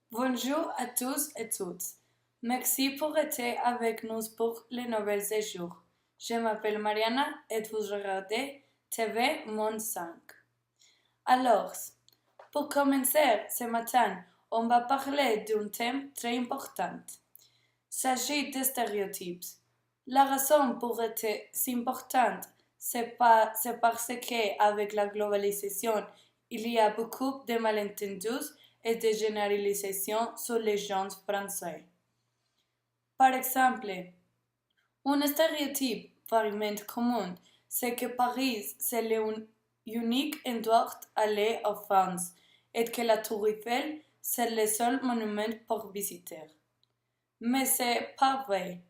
Bonjour à tous et toutes. Merci pour être avec nous pour les nouvelles du jour. Je m'appelle Mariana et vous regardez TV Monde 5. Alors, pour commencer ce matin, on va parler d'un thème très important. Il s'agit des stéréotypes. La raison pour être si importante, c'est parce qu'avec la globalisation, il y a beaucoup de malentendus et de généralisations sur les gens français. Par exemple, un stéréotype vraiment commun, c'est que Paris c'est l'unique endroit à aller en France et que la Tour Eiffel c'est le seul monument pour visiter. Mais c'est pas vrai.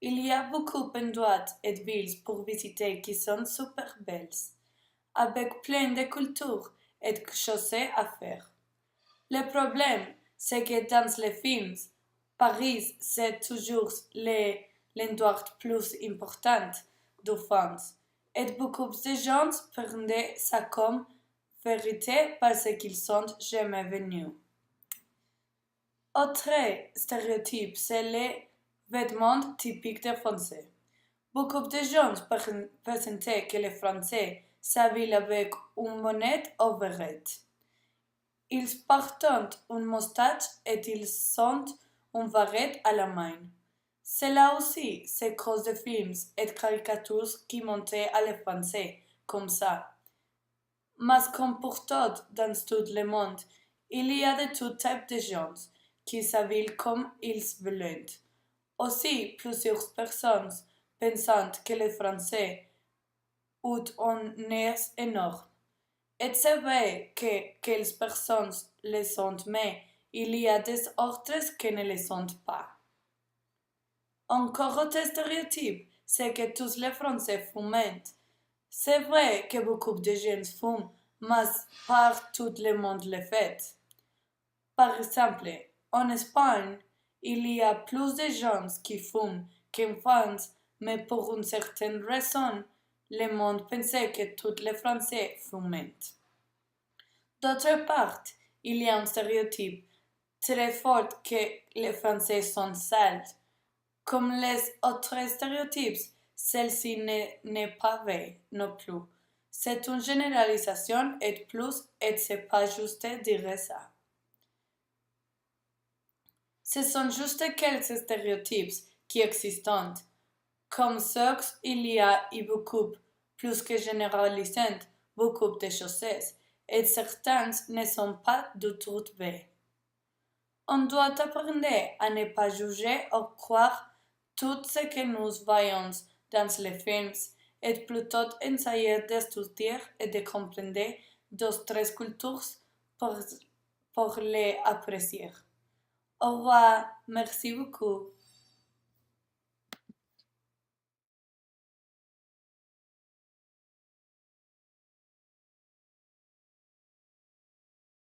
Il y a beaucoup d'endroits et de villes pour visiter qui sont super belles, avec plein de cultures et de choses à faire. Le problème, c'est que dans les films, Paris, c'est toujours l'endroit plus important de France. Et beaucoup de gens prennent ça comme vérité parce qu'ils sont jamais venus. Autre stéréotype, c'est les vêtements typiques des Français. Beaucoup de gens pensent que les Français s'habillent avec une monnaie au verrette. Ils portent une moustache et ils ont un varette à la main. Cela aussi, c'est cause de films et de caricatures qui montraient à les Français comme ça. Mais comme pour tout dans tout le monde, il y a de tout type de gens qui s'habillent comme ils veulent. Aussi, plusieurs personnes pensent que les Français ont un nez énorme. Et c'est vrai que quelques personnes le sont, mais il y a des autres qui ne le sont pas. Encore autre stéréotype, c'est que tous les Français fument. C'est vrai que beaucoup de gens fument, mais pas tout le monde le fait. Par exemple, en Espagne, il y a plus de gens qui fument qu'en France, mais pour une certaine raison, le monde pensait que tous les Français fument. D'autre part, il y a un stéréotype très fort que les Français sont sales. Comme les autres stéréotypes, celle-ci n'est pas vraie non plus. C'est une généralisation et plus, et c'est pas juste de dire ça. Ce sont juste quelques stéréotypes qui existent. Comme ceux, il y a beaucoup, plus que généralisant, beaucoup de choses, et certains ne sont pas du tout vrais. On doit apprendre à ne pas juger ou croire tout ce que nous voyons dans les films et plutôt essayer d'étudier et de comprendre d'autres cultures pour les apprécier. Au revoir, merci beaucoup.